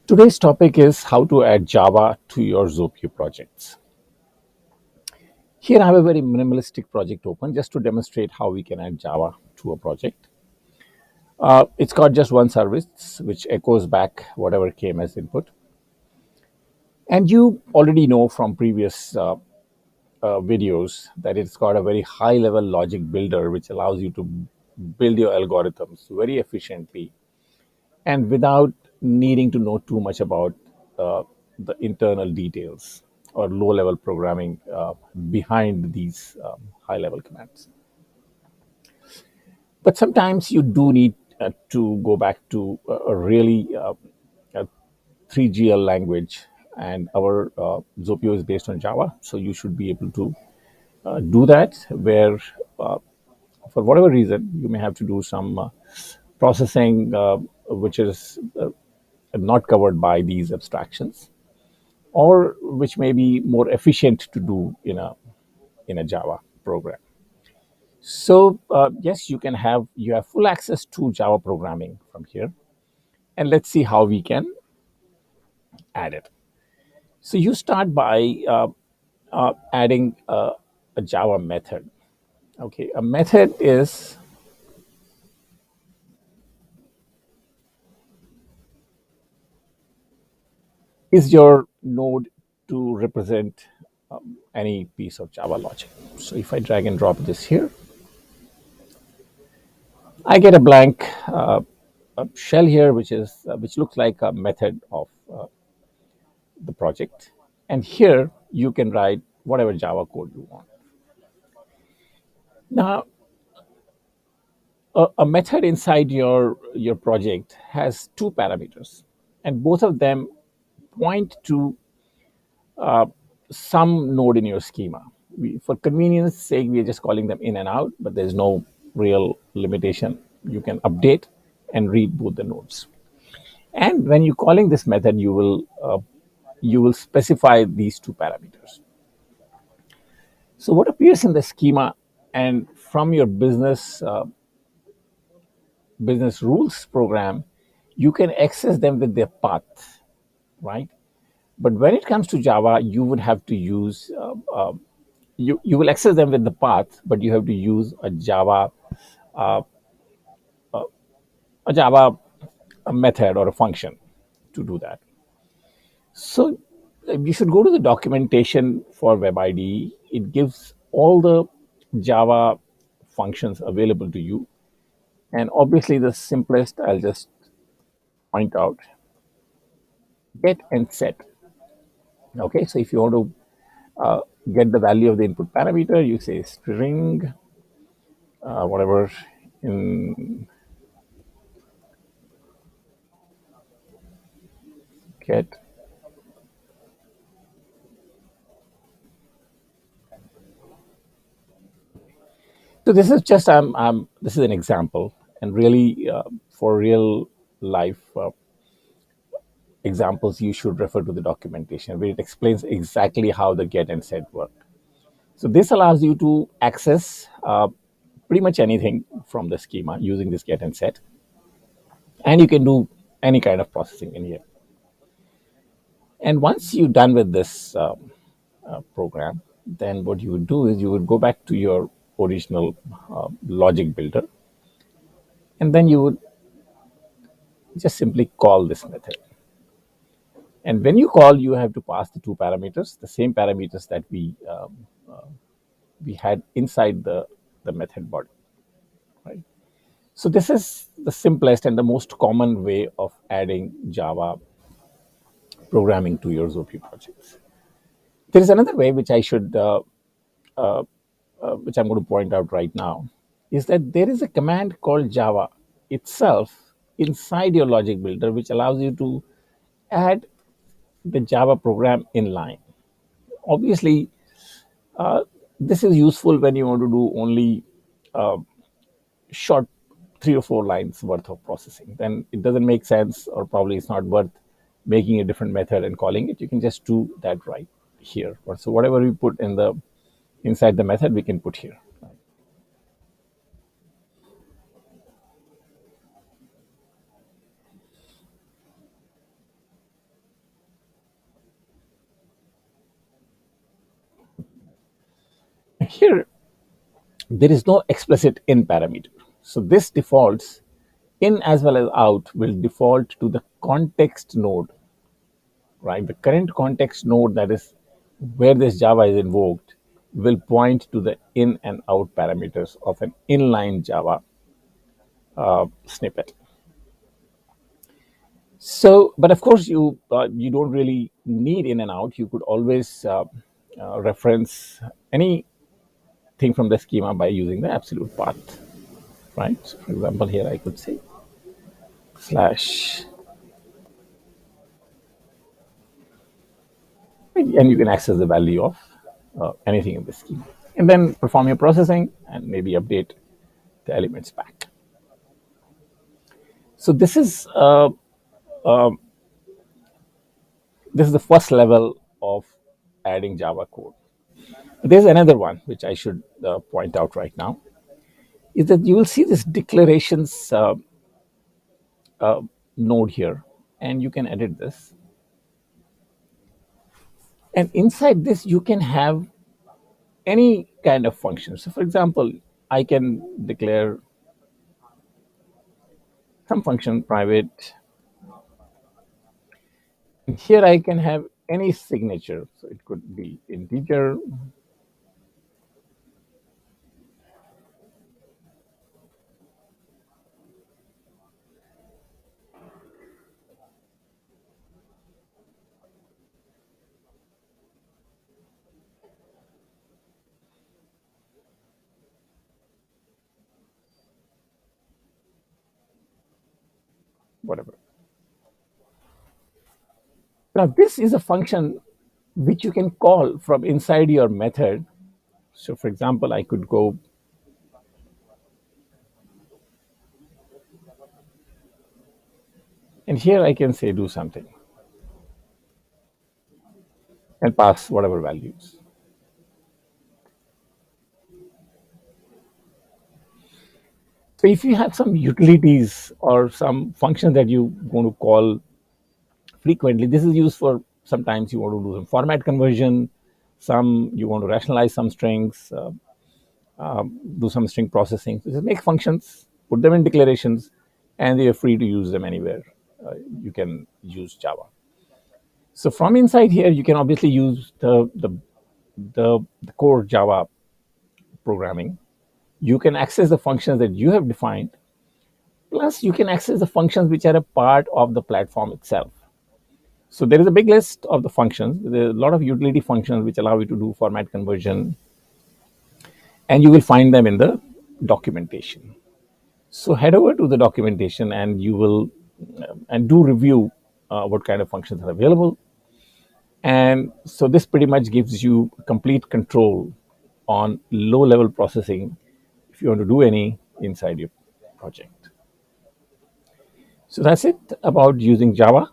Today's topic is how to add Java to your ZOAPIIO projects. Here I have a very minimalistic project open just to demonstrate how we can add Java to a project. It's got just one service which echoes back whatever came as input. And you already know from previous videos that it's got a very high level logic builder which allows you to build your algorithms very efficiently and without needing to know too much about uh, the internal details or low level programming behind these high level commands. But sometimes you do need to go back to a really a 3GL language, and our ZOAPIIO is based on Java, so you should be able to do that where uh, for whatever reason you may have to do some processing which is not covered by these abstractions, or which may be more efficient to do in a Java program. So yes, you have full access to Java programming from here, and let's see how we can add it. So you start by adding a Java method. Okay, a method is your node to represent any piece of Java logic. So if I drag and drop this here, I get a blank shell here, which looks like a method of the project. And here you can write whatever Java code you want. Now, a method inside your project has two parameters, and both of them point to some node in your schema. For convenience sake, we are just calling them in and out, but there's no real limitation. You can update and read both the nodes. And when you're calling this method, you will specify these two parameters. So what appears in the schema and from your business rules program, you can access them with their path, right? But when it comes to Java, you would have to use you will access them with the path, but you have to use a Java a method or a function to do that. So you should go to the documentation for WebIDE. It gives all the Java functions available to you. And obviously, the simplest I'll just point out, get and set. Okay, so if you want to get the value of the input parameter, you say string, whatever in get. So this is just this is an example, and really for real life examples, you should refer to the documentation where it explains exactly how the get and set work. So this allows you to access pretty much anything from the schema using this get and set, and you can do any kind of processing in here. And once you're done with this program, then what you would do is you would go back to your original logic builder, and then you would just simply call this method. And when you call, you have to pass the two parameters, the same parameters that we had inside the method body, right? So this is the simplest and the most common way of adding Java programming to your ZOAPIIO projects. There is another way which I'm going to point out right now, is that there is a command called Java itself inside your logic builder, which allows you to add the Java program in line. Obviously, this is useful when you want to do only short 3 or 4 lines worth of processing. Then it doesn't make sense, or probably it's not worth making a different method and calling it. You can just do that right here. So whatever we put in the inside the method, we can put here. Here, there is no explicit in parameter. So this defaults in as well as out will default to the context node, right? The current context node, that is where this Java is invoked, will point to the in and out parameters of an inline Java snippet. So, but of course, you don't really need in and out. You could always reference anything from the schema by using the absolute path, right? So for example, here I could say slash, and you can access the value of anything in the schema, and then perform your processing and maybe update the elements back. So this is the first level of adding Java code. There's another one which I should point out right now, is that you will see this declarations node here, and you can edit this. And inside this, you can have any kind of function. So, for example, I can declare some function private. And here I can have any signature. So it could be integer, whatever. Now, this is a function which you can call from inside your method. So, for example, I could go and here I can say do something and pass whatever values. So, if you have some utilities or some function that you want to call frequently, this is used for sometimes you want to do some format conversion, some you want to rationalize some strings, do some string processing. So just make functions, put them in declarations, and you're free to use them anywhere. You can use Java. So from inside here, you can obviously use the core Java programming. You can access the functions that you have defined. Plus, you can access the functions which are a part of the platform itself. So there is a big list of the functions. There are a lot of utility functions which allow you to do format conversion, and you will find them in the documentation. So head over to the documentation, and you will and do review what kind of functions are available. And so this pretty much gives you complete control on low level processing if you want to do any inside your project. So that's it about using Java.